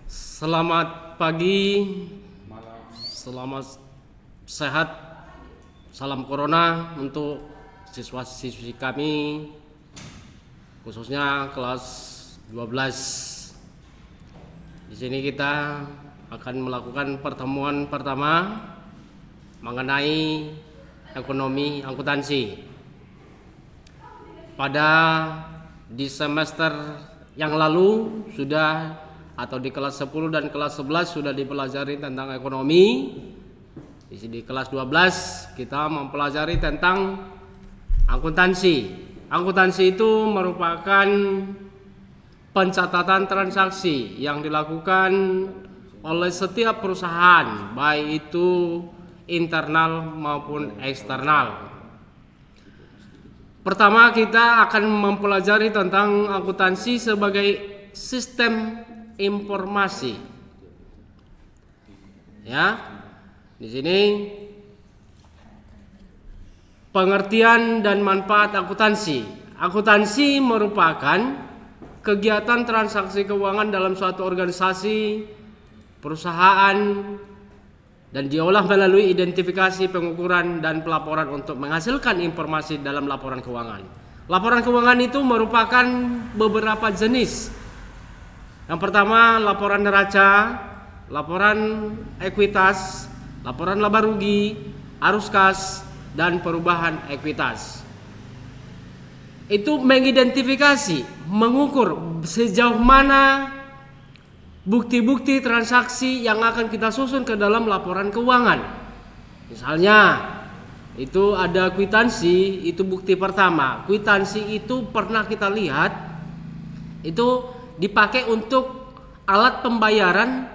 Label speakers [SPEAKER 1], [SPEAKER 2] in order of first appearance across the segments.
[SPEAKER 1] Selamat pagi, selamat sehat, salam corona untuk siswa-siswi kami, khususnya kelas 12. Di sini kita akan melakukan pertemuan pertama mengenai ekonomi akuntansi. Di semester yang lalu sudah, atau di kelas 10 dan kelas 11 sudah dipelajari tentang ekonomi. Di kelas 12 kita mempelajari tentang akuntansi. Akuntansi itu merupakan pencatatan transaksi yang dilakukan oleh setiap perusahaan, baik itu internal maupun eksternal. Pertama, kita akan mempelajari tentang akuntansi sebagai sistem informasi. Ya, di sini pengertian dan manfaat akuntansi. Akuntansi merupakan kegiatan transaksi keuangan dalam suatu organisasi, perusahaan, dan diolah melalui identifikasi, pengukuran, dan pelaporan untuk menghasilkan informasi dalam laporan keuangan. Laporan keuangan itu merupakan beberapa jenis. Yang pertama, laporan neraca, laporan ekuitas, laporan laba rugi, arus kas, dan perubahan ekuitas. Itu mengidentifikasi, mengukur sejauh mana bukti-bukti transaksi yang akan kita susun ke dalam laporan keuangan. Misalnya, itu ada kwitansi, itu bukti pertama. Kwitansi itu pernah kita lihat, itu dipakai untuk alat pembayaran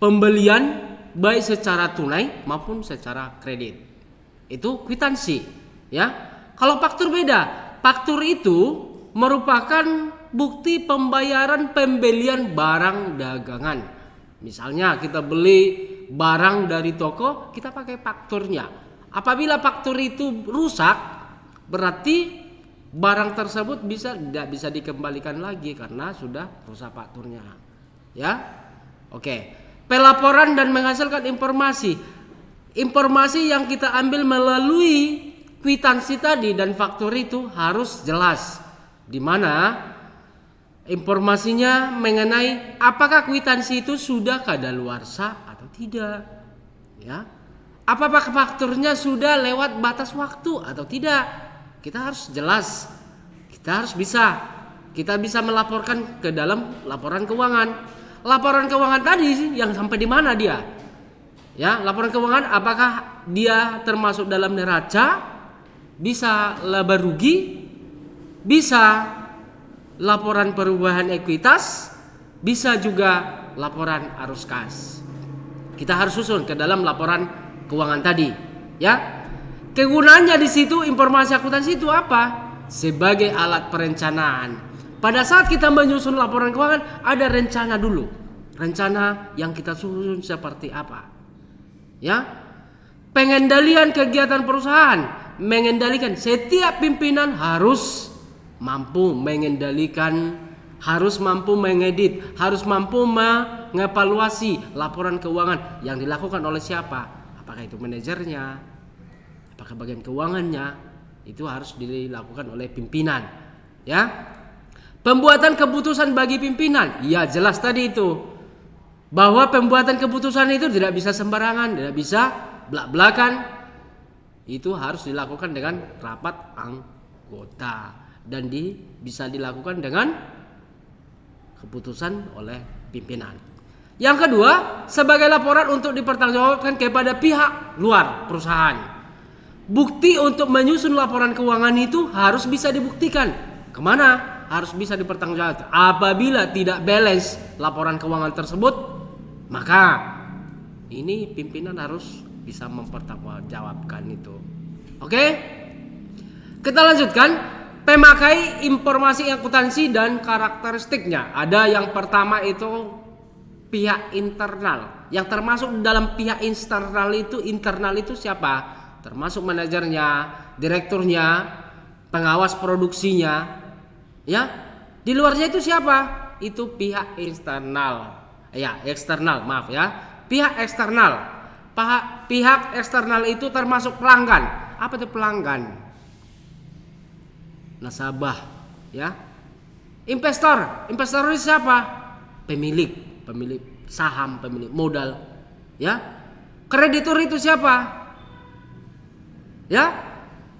[SPEAKER 1] pembelian baik secara tunai maupun secara kredit. Itu kwitansi, ya. Kalau faktur beda. Faktur itu merupakan bukti pembayaran pembelian barang dagangan. Misalnya kita beli barang dari toko, kita pakai fakturnya. Apabila faktur itu rusak, berarti barang tersebut tidak bisa dikembalikan lagi karena sudah rusak fakturnya. Ya, oke. Pelaporan dan menghasilkan informasi. Informasi yang kita ambil melalui kwitansi tadi dan faktur itu harus jelas, di mana informasinya mengenai apakah kwitansi itu sudah kadaluarsa atau tidak, ya. Apakah fakturnya sudah lewat batas waktu atau tidak? Kita harus jelas. Kita bisa melaporkan ke dalam laporan keuangan. Laporan keuangan tadi yang sampai di mana dia? Ya, laporan keuangan apakah dia termasuk dalam neraca? Bisa laba rugi? Bisa laporan perubahan ekuitas, bisa juga laporan arus kas. Kita harus susun ke dalam laporan keuangan tadi, ya. Kegunaannya di situ informasi akuntansi itu apa? Sebagai alat perencanaan. Pada saat kita menyusun laporan keuangan, ada rencana dulu. Rencana yang kita susun seperti apa? Ya. Pengendalian kegiatan perusahaan, mengendalikan setiap pimpinan harus mampu mengendalikan, harus mampu mengedit, harus mampu mengevaluasi laporan keuangan yang dilakukan oleh siapa. Apakah itu manajernya, apakah bagian keuangannya, itu harus dilakukan oleh pimpinan. Ya, pembuatan keputusan bagi pimpinan, ya jelas tadi itu, bahwa pembuatan keputusan itu tidak bisa sembarangan, tidak bisa blak-blakan. Itu harus dilakukan dengan rapat anggota. Dan bisa dilakukan dengan keputusan oleh pimpinan. Yang kedua, sebagai laporan untuk dipertanggungjawabkan kepada pihak luar perusahaan. Bukti untuk menyusun laporan keuangan itu harus bisa dibuktikan. Kemana? Harus bisa dipertanggungjawabkan. Apabila tidak balance laporan keuangan tersebut, maka ini pimpinan harus bisa mempertanggungjawabkan itu. Oke? Kita lanjutkan. Pemakai informasi akuntansi dan karakteristiknya. Ada yang pertama itu pihak internal. Yang termasuk dalam pihak internal itu siapa? Termasuk manajernya, direkturnya, pengawas produksinya. Ya. Di luarnya itu siapa? Itu pihak eksternal. Ya, eksternal, maaf ya. Pihak eksternal. Pihak eksternal itu termasuk pelanggan. Apa itu pelanggan? Nasabah, ya. Investor itu siapa? Pemilik saham, pemilik modal, ya. Kreditur itu siapa? Ya,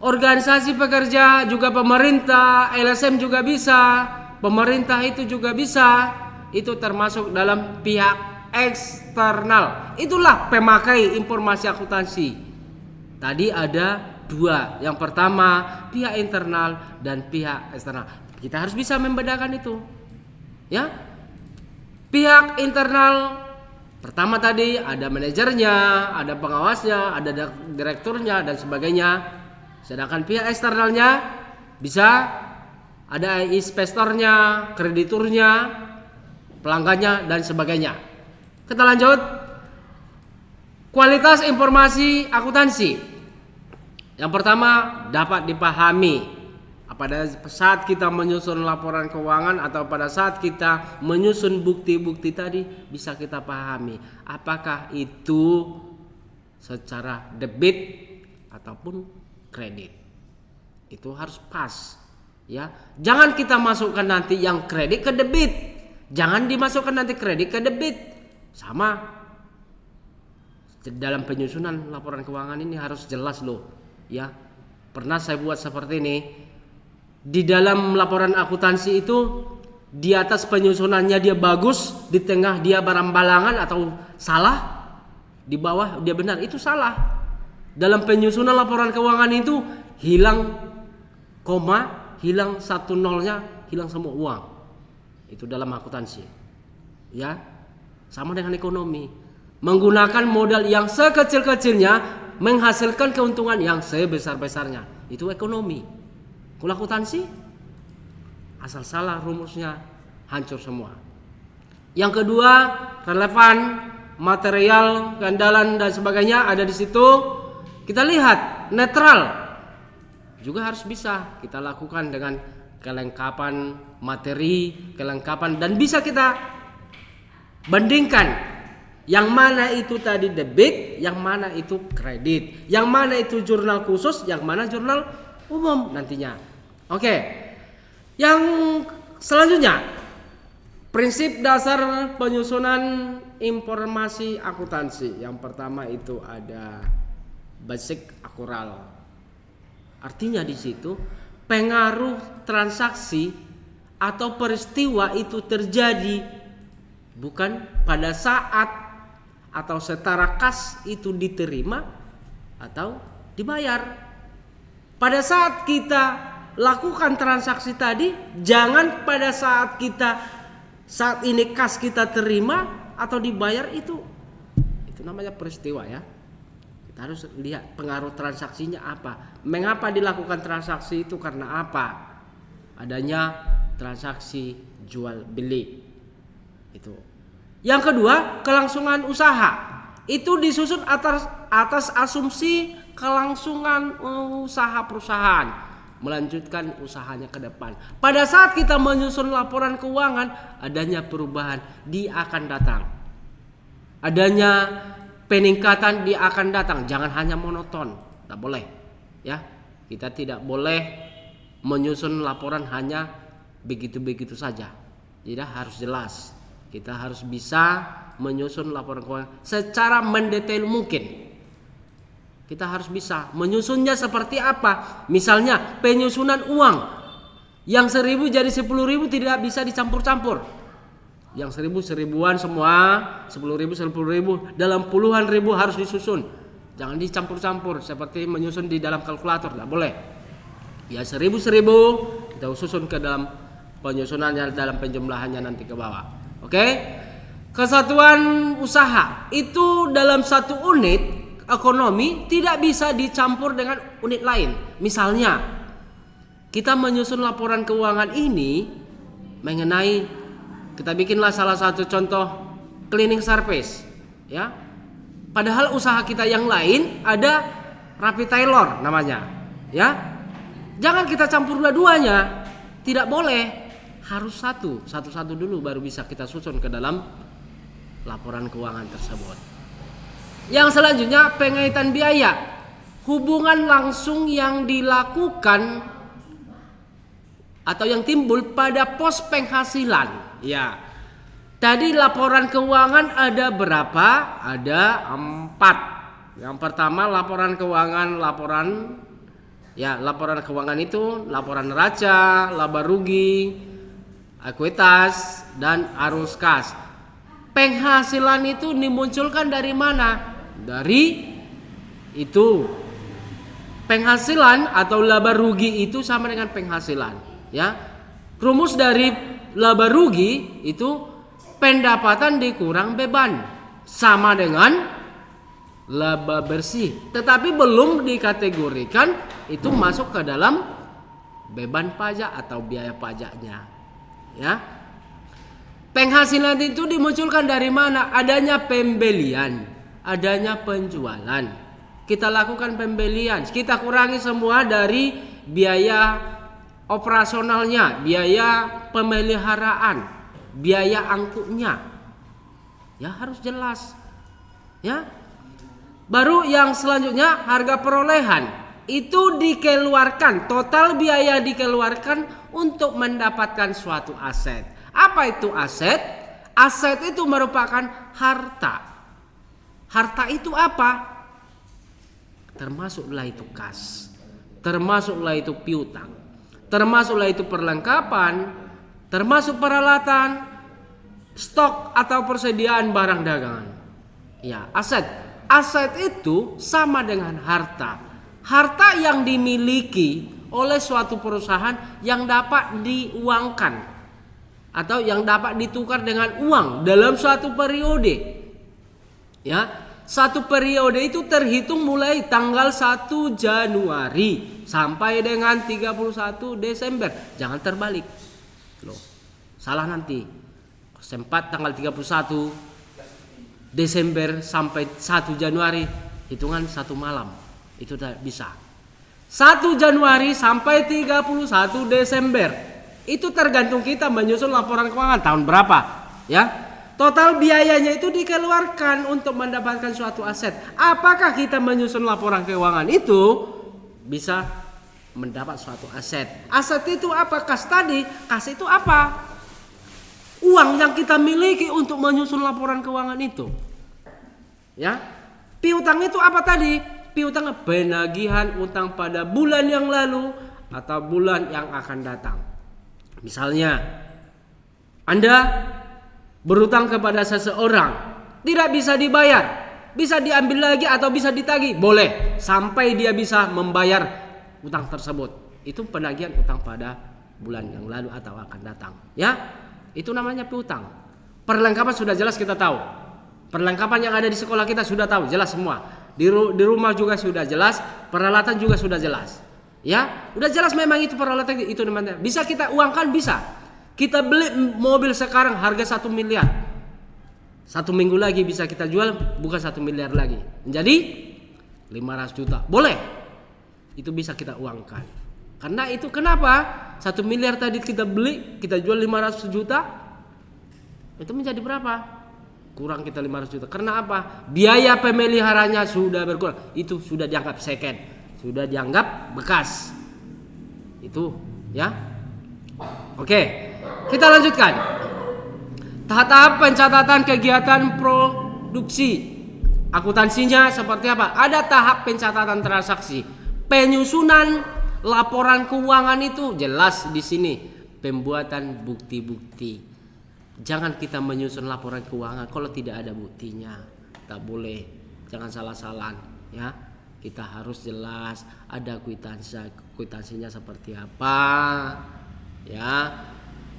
[SPEAKER 1] organisasi pekerja, juga pemerintah, LSM juga bisa, pemerintah itu juga bisa, itu termasuk dalam pihak eksternal. Itulah pemakai informasi akuntansi. Tadi ada dua, yang pertama pihak internal dan pihak eksternal. Kita harus bisa membedakan itu, ya. Pihak internal pertama tadi ada manajernya, ada pengawasnya, ada direkturnya dan sebagainya. Sedangkan pihak eksternalnya bisa ada investornya, krediturnya, pelanggannya dan sebagainya. Kita lanjut. Kualitas informasi akuntansi. Yang pertama dapat dipahami pada saat kita menyusun laporan keuangan atau pada saat kita menyusun bukti-bukti tadi, bisa kita pahami apakah itu secara debit ataupun kredit. Itu harus pas, ya. Jangan kita masukkan nanti yang kredit ke debit. Jangan dimasukkan nanti kredit ke debit. Sama dalam penyusunan laporan keuangan ini harus jelas loh, ya. Pernah saya buat seperti ini. Di dalam laporan akuntansi itu di atas penyusunannya dia bagus, di tengah dia barambalangan atau salah, di bawah dia benar, itu salah. Dalam penyusunan laporan keuangan itu hilang koma, hilang satu nolnya, hilang semua uang. Itu dalam akuntansi. Ya. Sama dengan ekonomi. Menggunakan modal yang sekecil-kecilnya menghasilkan keuntungan yang sebesar-besarnya. Itu ekonomi. Kalau akuntansi asal salah rumusnya hancur semua. Yang kedua, relevan, material, keandalan dan sebagainya ada di situ. Kita lihat netral. Juga harus bisa kita lakukan dengan kelengkapan materi, kelengkapan, dan bisa kita bandingkan yang mana itu tadi debit, yang mana itu kredit, yang mana itu jurnal khusus, yang mana jurnal umum nantinya. Oke. Yang selanjutnya, prinsip dasar penyusunan informasi akuntansi. Yang pertama itu ada basic akural. Artinya di situ pengaruh transaksi atau peristiwa itu terjadi bukan pada saat atau setara kas itu diterima atau dibayar. Pada saat kita lakukan transaksi tadi, jangan pada saat ini kas kita terima atau dibayar, itu namanya peristiwa, ya. Kita harus lihat pengaruh transaksinya apa. Mengapa dilakukan transaksi itu, karena apa? Adanya transaksi jual beli. Itu. Yang kedua, kelangsungan usaha. Itu disusun atas asumsi kelangsungan usaha perusahaan, melanjutkan usahanya ke depan. Pada saat kita menyusun laporan keuangan, adanya perubahan, dia akan datang. Adanya peningkatan, dia akan datang. Jangan hanya monoton, tak boleh, ya. Kita tidak boleh menyusun laporan hanya begitu-begitu saja. Tidak, harus jelas. Kita harus bisa menyusun laporan keuangan secara mendetail mungkin. Kita harus bisa menyusunnya seperti apa. Misalnya penyusunan uang, yang 1.000 jadi 10.000 tidak bisa dicampur-campur. Yang 1.000 seribuan semua, 10.000 10.000, dalam puluhan ribu harus disusun. Jangan dicampur-campur seperti menyusun di dalam kalkulator, tidak boleh. Ya 1.000 kita susun ke dalam penyusunannya, dalam penjumlahannya nanti ke bawah. Oke? Kesatuan usaha itu dalam satu unit ekonomi tidak bisa dicampur dengan unit lain. Misalnya kita menyusun laporan keuangan ini mengenai, kita bikinlah salah satu contoh cleaning service, ya. Padahal usaha kita yang lain ada rapi tailor namanya, ya. Jangan kita campur dua-duanya. Tidak boleh. harus satu-satu dulu baru bisa kita susun ke dalam laporan keuangan tersebut. Yang selanjutnya pengaitan biaya, hubungan langsung yang dilakukan atau yang timbul pada pos penghasilan. Ya, tadi laporan keuangan ada berapa? Ada 4. Yang pertama laporan keuangan, laporan keuangan itu laporan neraca, laba rugi, ekuitas, dan arus kas. Penghasilan itu dimunculkan dari mana? Dari itu. Penghasilan atau laba rugi itu sama dengan penghasilan, ya. Rumus dari laba rugi itu pendapatan dikurang beban sama dengan laba bersih, tetapi belum dikategorikan itu masuk ke dalam beban pajak atau biaya pajaknya, ya. Penghasilan itu dimunculkan dari mana? Adanya pembelian, adanya penjualan. Kita lakukan pembelian, kita kurangi semua dari biaya operasionalnya, biaya pemeliharaan, biaya angkutnya. Ya harus jelas. Ya. Baru yang selanjutnya harga perolehan. Itu dikeluarkan, total biaya dikeluarkan untuk mendapatkan suatu aset. Apa itu aset? Aset itu merupakan harta. Harta itu apa? Termasuklah itu kas, termasuklah itu piutang, termasuklah itu perlengkapan, termasuk peralatan, stok atau persediaan barang dagangan. Ya, aset. Aset itu sama dengan harta. Harta yang dimiliki oleh suatu perusahaan yang dapat diuangkan atau yang dapat ditukar dengan uang dalam suatu periode. Ya, satu periode itu terhitung mulai tanggal 1 Januari sampai dengan 31 Desember. Jangan terbalik. Loh, salah nanti. Sempat tanggal 31 Desember sampai 1 Januari, hitungan satu malam. Itu tidak bisa. 1 Januari sampai 31 Desember. Itu tergantung kita menyusun laporan keuangan tahun berapa, ya. Total biayanya itu dikeluarkan untuk mendapatkan suatu aset. Apakah kita menyusun laporan keuangan itu bisa mendapat suatu aset? Aset itu apa? Kas tadi. Kas itu apa? Uang yang kita miliki untuk menyusun laporan keuangan itu. Ya. Piutang itu apa tadi? Piutang penagihan utang pada bulan yang lalu atau bulan yang akan datang. Misalnya, Anda berutang kepada seseorang, tidak bisa dibayar, bisa diambil lagi atau bisa ditagih, boleh sampai dia bisa membayar utang tersebut. Itu penagihan utang pada bulan yang lalu atau akan datang. Ya, itu namanya piutang. Perlengkapan sudah jelas kita tahu. Perlengkapan yang ada di sekolah kita sudah tahu, jelas semua. Di rumah juga sudah jelas, peralatan juga sudah jelas. Ya, udah jelas memang itu peralatan itu namanya. Bisa kita uangkan, bisa. Kita beli mobil sekarang harga 1 miliar. 1 minggu lagi bisa kita jual bukan 1 miliar lagi. Menjadi 500 juta. Boleh. Itu bisa kita uangkan. Karena itu kenapa? 1 miliar tadi kita beli, kita jual 500 juta. Itu menjadi berapa? Kurang kita 500 juta. Karena apa? Biaya pemeliharanya sudah berkurang. Itu sudah dianggap second. Sudah dianggap bekas. Itu ya. Oke, kita lanjutkan. Tahap-tahap pencatatan kegiatan produksi. Akuntansinya seperti apa? Ada tahap pencatatan transaksi. Penyusunan laporan keuangan itu jelas di sini. Pembuatan bukti-bukti. Jangan kita menyusun laporan keuangan kalau tidak ada buktinya. Tak boleh. Jangan salah-salah ya. Kita harus jelas ada kwitansinya seperti apa. Ya.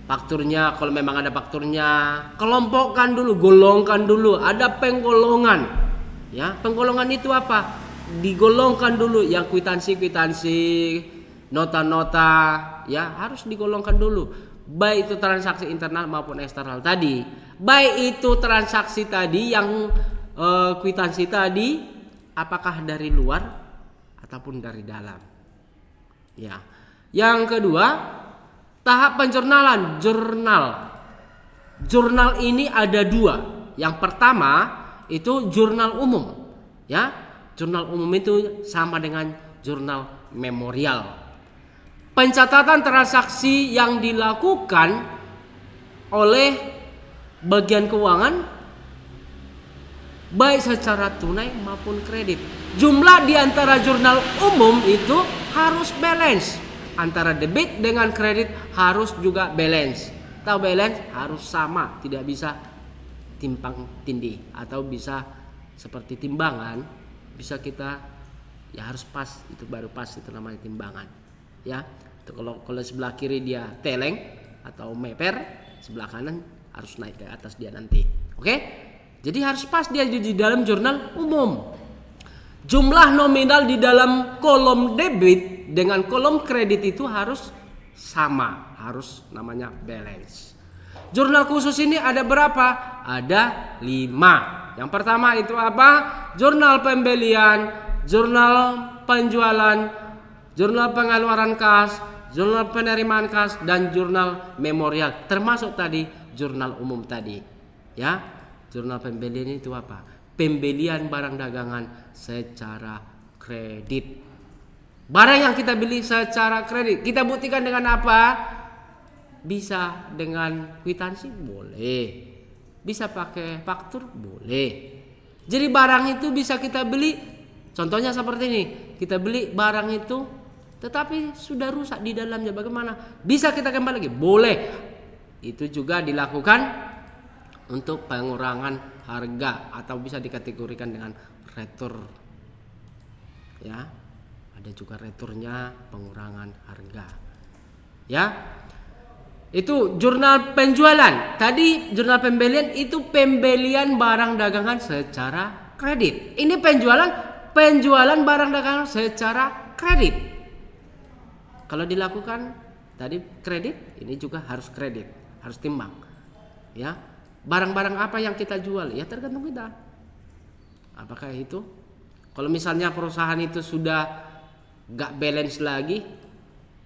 [SPEAKER 1] Fakturnya kalau memang ada fakturnya, kelompokkan dulu, golongkan dulu. Ada penggolongan. Ya, penggolongan itu apa? Digolongkan dulu yang kwitansi, nota-nota, ya harus digolongkan dulu. Baik itu transaksi internal maupun eksternal tadi. Baik itu transaksi tadi yang kwitansi tadi, apakah dari luar ataupun dari dalam. Ya. Yang kedua, Tahap penjurnalan, jurnal. Jurnal ini ada 2. Yang pertama itu jurnal umum, ya. Jurnal umum itu sama dengan jurnal memorial. Pencatatan transaksi yang dilakukan oleh bagian keuangan baik secara tunai maupun kredit. Jumlah di antara jurnal umum itu harus balance. Antara debit dengan kredit harus juga balance. Tahu balance harus sama, tidak bisa timpang tindih atau bisa seperti timbangan, bisa kita ya harus pas, itu baru pas, itu namanya timbangan. Ya. Kalau sebelah kiri dia teleng atau meper, sebelah kanan harus naik ke atas dia nanti. Oke? Jadi harus pas dia di dalam jurnal umum. Jumlah nominal di dalam kolom debit dengan kolom kredit itu harus sama, harus namanya balance. Jurnal khusus ini ada berapa? Ada 5. Yang pertama itu apa? Jurnal pembelian, jurnal penjualan, jurnal pengeluaran kas, jurnal penerimaan kas, dan jurnal memorial. Termasuk tadi jurnal umum tadi. Ya, jurnal pembelian itu apa? Pembelian barang dagangan secara kredit. Barang yang kita beli secara kredit, kita buktikan dengan apa? Bisa dengan kwitansi, boleh. Bisa pakai faktur, boleh. Jadi barang itu bisa kita beli. Contohnya seperti ini, kita beli barang itu, tetapi sudah rusak di dalamnya. Bagaimana? Bisa kita kembali lagi? Boleh. Itu juga dilakukan untuk pengurangan harga atau bisa dikategorikan dengan retur. Ya, ada juga returnya pengurangan harga. Ya, itu jurnal penjualan. Tadi jurnal pembelian itu pembelian barang dagangan secara kredit. Ini penjualan barang dagangan secara kredit. Kalau dilakukan tadi kredit, ini juga harus kredit, harus timbang. Ya, barang-barang apa yang kita jual? Ya tergantung kita. Apakah itu? Kalau misalnya perusahaan itu sudah gak balance lagi,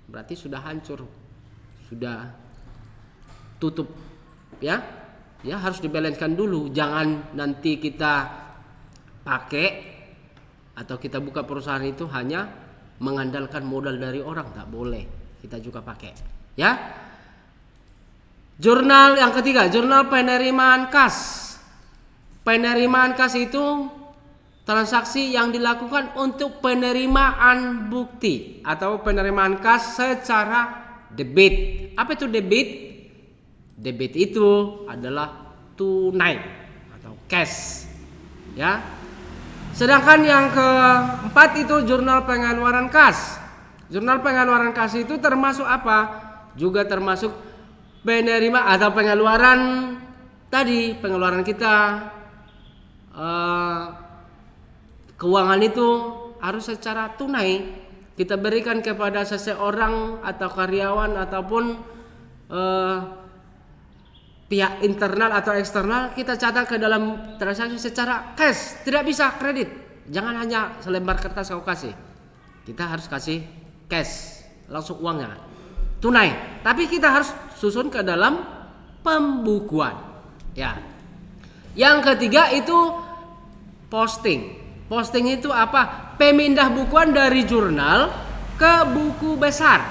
[SPEAKER 1] berarti sudah hancur, sudah tutup. Ya harus dibalancekan dulu. Jangan nanti kita pakai atau kita buka perusahaan itu hanya mengandalkan modal dari orang, tak boleh. Kita juga pakai. Ya. Jurnal yang ketiga, jurnal penerimaan kas. Penerimaan kas itu transaksi yang dilakukan untuk penerimaan bukti atau penerimaan kas secara debit. Apa itu debit? Debit itu adalah tunai atau cash. Ya. Sedangkan yang keempat itu jurnal pengeluaran kas. Jurnal pengeluaran kas itu termasuk apa? Juga termasuk penerima atau pengeluaran tadi, pengeluaran kita, keuangan itu harus secara tunai kita berikan kepada seseorang atau karyawan ataupun pihak internal atau eksternal, kita catat ke dalam transaksi secara cash, tidak bisa kredit. Jangan hanya selembar kertas kau kasih, kita harus kasih cash, langsung uangnya tunai. Tapi kita harus susun ke dalam pembukuan. Ya. Yang ketiga itu posting. Posting itu apa? Pemindah bukuan dari jurnal ke buku besar.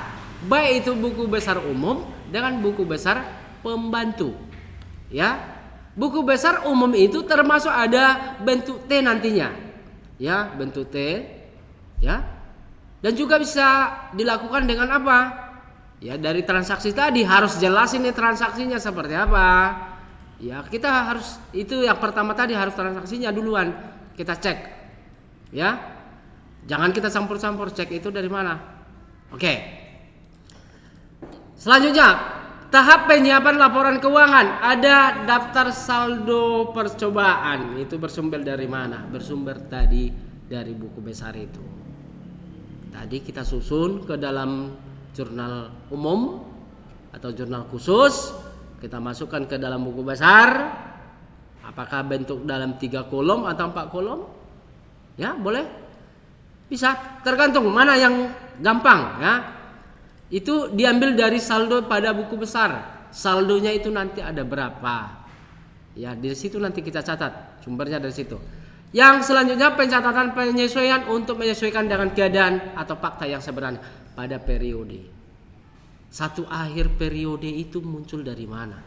[SPEAKER 1] Baik itu buku besar umum dengan buku besar pembantu. Ya. Buku besar umum itu termasuk ada bentuk T nantinya. Ya, bentuk T. Ya. Dan juga bisa dilakukan dengan apa? Ya, dari transaksi tadi harus jelasin nih transaksinya seperti apa. Ya, kita harus, itu yang pertama tadi harus transaksinya duluan kita cek. Ya. Jangan kita campur-campur, cek itu dari mana. Oke. Selanjutnya, tahap penyiapan laporan keuangan. Ada daftar saldo percobaan. Itu bersumber dari mana? Bersumber tadi dari buku besar itu. Tadi kita susun ke dalam jurnal umum atau jurnal khusus, kita masukkan ke dalam buku besar. Apakah bentuk dalam 3 kolom atau 4 kolom? Ya, boleh. Bisa, tergantung mana yang gampang, ya. Itu diambil dari saldo pada buku besar. Saldonya itu nanti ada berapa. Ya, di situ nanti kita catat. Sumbernya dari situ. Yang selanjutnya pencatatan penyesuaian untuk menyesuaikan dengan keadaan atau fakta yang sebenarnya pada periode. Satu akhir periode itu muncul dari mana?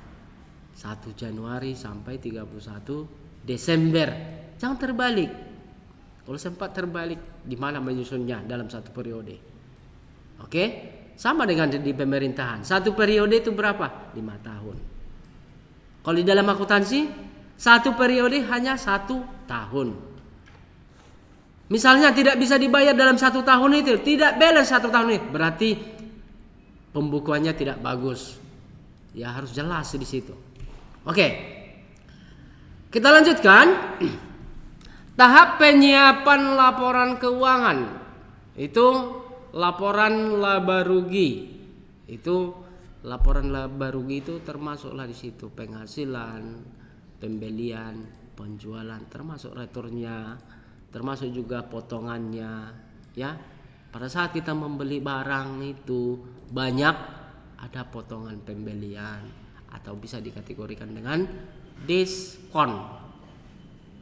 [SPEAKER 1] 1 Januari sampai 31 Desember. Jangan terbalik. Kalau sempat terbalik, di mana menyusunnya dalam satu periode? Oke? Sama dengan di pemerintahan. Satu periode itu berapa? 5 tahun. Kalau di dalam akuntansi, satu periode hanya 1 tahun. Misalnya tidak bisa dibayar dalam 1 tahun itu, tidak balance 1 tahun itu, berarti pembukuannya tidak bagus. Ya harus jelas di situ. Oke. Kita lanjutkan. Tahap penyiapan laporan keuangan. Itu laporan laba rugi. Itu laporan laba rugi itu termasuklah di situ penghasilan, pembelian, penjualan, termasuk returnya, termasuk juga potongannya, ya. Pada saat kita membeli barang itu banyak, ada potongan pembelian atau bisa dikategorikan dengan diskon.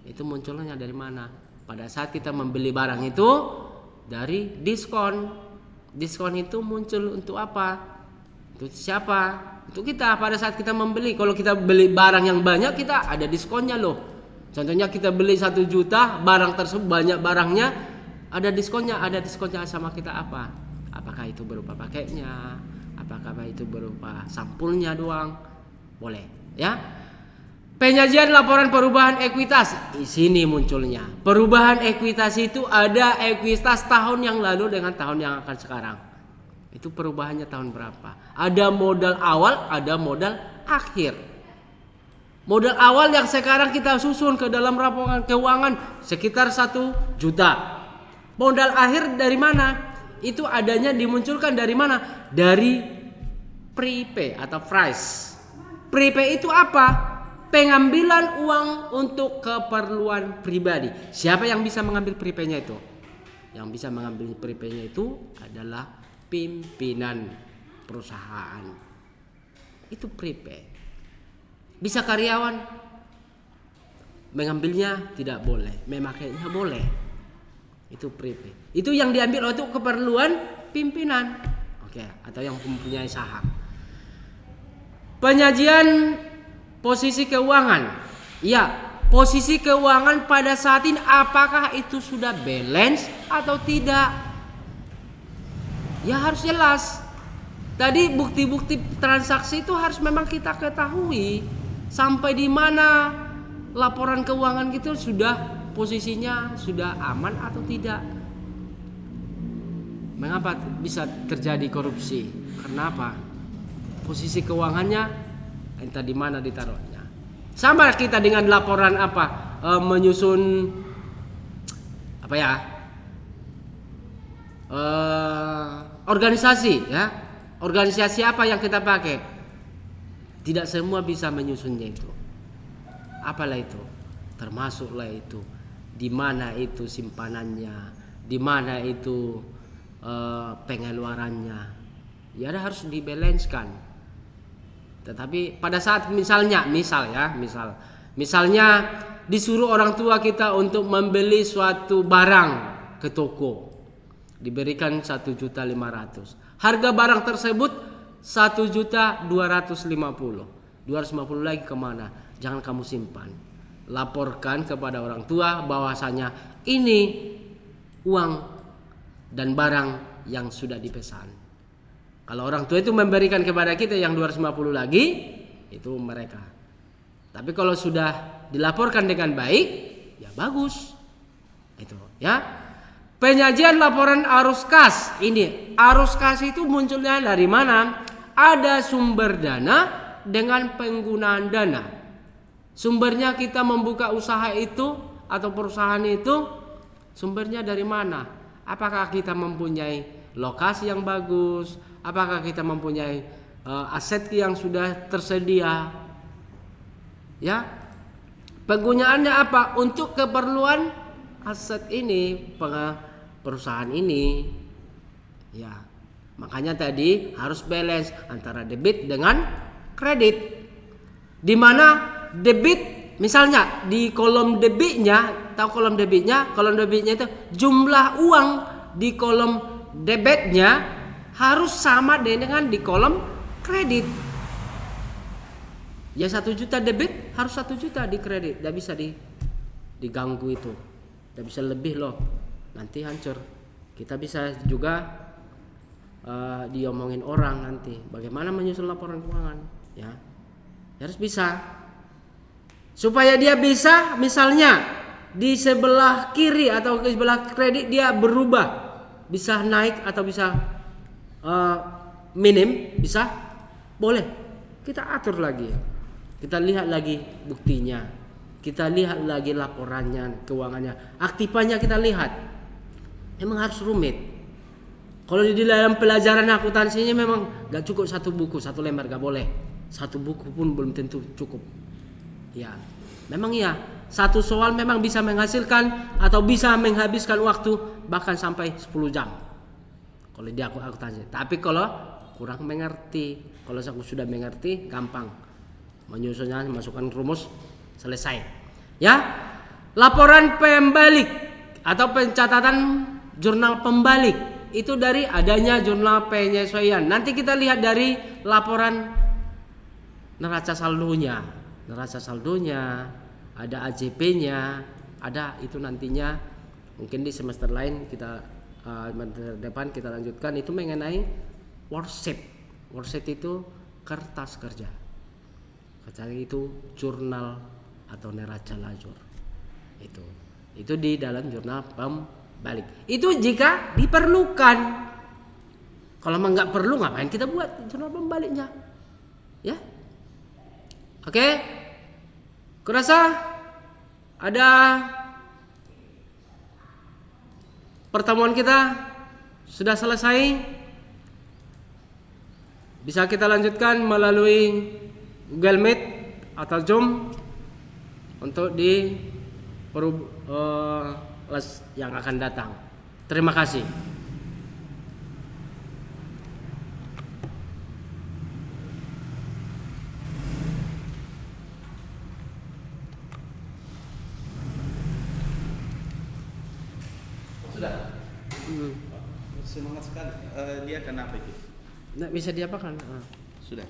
[SPEAKER 1] Itu munculnya dari mana? Pada saat kita membeli barang itu dari diskon. Diskon itu muncul untuk apa? Untuk siapa? Untuk kita pada saat kita membeli. Kalau kita beli barang yang banyak, kita ada diskonnya loh. Contohnya kita beli 1 juta, barang tersebut banyak barangnya, ada diskonnya. Ada diskonnya sama kita apa? Apakah itu berupa paketnya? Apakah itu berupa sampulnya doang? Boleh, ya. Penyajian laporan perubahan ekuitas. Di sini munculnya. Perubahan ekuitas itu ada ekuitas tahun yang lalu dengan tahun yang akan sekarang. Itu perubahannya tahun berapa? Ada modal awal, ada modal akhir. Modal awal yang sekarang kita susun ke dalam laporan keuangan sekitar 1 juta. Modal akhir dari mana? Itu adanya dimunculkan dari mana? Dari prepay atau price. Prepay itu apa? Pengambilan uang untuk keperluan pribadi. Siapa yang bisa mengambil prepay-nya itu? Yang bisa mengambil prepay-nya itu adalah pimpinan perusahaan. Itu prepay. Bisa karyawan mengambilnya tidak boleh, memakainya boleh. Itu prepay. Itu yang diambil untuk keperluan pimpinan. Oke, atau yang mempunyai saham. Penyajian posisi keuangan. Ya, posisi keuangan pada saat ini apakah itu sudah balance atau tidak? Ya harus jelas. Tadi bukti-bukti transaksi itu harus memang kita ketahui sampai di mana laporan keuangan gitu sudah posisinya sudah aman atau tidak. Mengapa bisa terjadi korupsi? Kenapa? Posisi keuangannya entah di mana ditaruhnya. Sama kita dengan laporan apa? Menyusun apa ya? Organisasi ya. Organisasi apa yang kita pakai? Tidak semua bisa menyusunnya itu. Apalah itu? Termasuklah itu di mana itu simpanannya, di mana itu pengeluarannya. Ya harus dibalancekan. Tetapi pada saat misalnya disuruh orang tua kita untuk membeli suatu barang ke toko, diberikan 1.500.000. Harga barang tersebut 1.250.000. 250 lagi kemana? Jangan kamu simpan. Laporkan kepada orang tua bahwasanya ini uang dan barang yang sudah dipesan. Kalau orang tua itu memberikan kepada kita yang 250 lagi, itu mereka. Tapi kalau sudah dilaporkan dengan baik, ya bagus. Itu, ya. Penyajian laporan arus kas. Ini, arus kas itu munculnya dari mana? Ada sumber dana dengan penggunaan dana. Sumbernya kita membuka usaha itu atau perusahaan itu, sumbernya dari mana? Apakah kita mempunyai lokasi yang bagus? Apakah kita mempunyai aset yang sudah tersedia? Ya. Penggunaannya apa? Untuk keperluan aset ini, perusahaan ini. Ya. Makanya tadi harus balance antara debit dengan kredit. Di mana debit misalnya di kolom debitnya, tahu kolom debitnya? Kolom debitnya itu jumlah uang di kolom debitnya harus sama dengan di kolom kredit. Ya 1 juta debit harus 1 juta di kredit, tidak bisa diganggu itu, tidak bisa lebih loh, nanti hancur. Kita bisa juga diomongin orang nanti, bagaimana menyusun laporan keuangan, ya harus bisa, supaya dia bisa misalnya di sebelah kiri atau di sebelah kredit dia berubah, bisa naik atau bisa minim, bisa boleh kita atur lagi, kita lihat lagi buktinya, kita lihat lagi laporannya, keuangannya, aktifannya kita lihat. Memang harus rumit. Kalau di dalam pelajaran akuntansinya memang gak cukup 1 buku, 1 lembar, gak boleh. 1 buku pun belum tentu cukup. Ya, memang ya, 1 soal memang bisa menghasilkan atau bisa menghabiskan waktu bahkan sampai 10 jam. Kalau di akuntansi. Tapi kalau kurang mengerti, kalau aku sudah mengerti, gampang. Menyusunnya, masukkan rumus, selesai. Ya, laporan pembalik atau pencatatan jurnal pembalik itu dari adanya jurnal penyesuaian. Nanti kita lihat dari laporan neraca saldonya. Neraca saldonya, ada AJP-nya, ada itu nantinya. Mungkin di semester lain kita depan kita lanjutkan itu mengenai worksheet. Worksheet itu kertas kerja. Kerja itu jurnal atau neraca lajur. Itu di dalam jurnal pembalik. Itu jika diperlukan. Kalau memang nggak perlu, ngapain kita buat jurnal pembaliknya? Ya, oke. Kurasa ada pertemuan kita sudah selesai. Bisa kita lanjutkan melalui Google Meet atau Zoom untuk di les yang akan datang. Terima kasih.
[SPEAKER 2] Sudah. Semangat sekali. Dia kenapa itu?
[SPEAKER 1] Nggak bisa diapakan.
[SPEAKER 2] Sudah.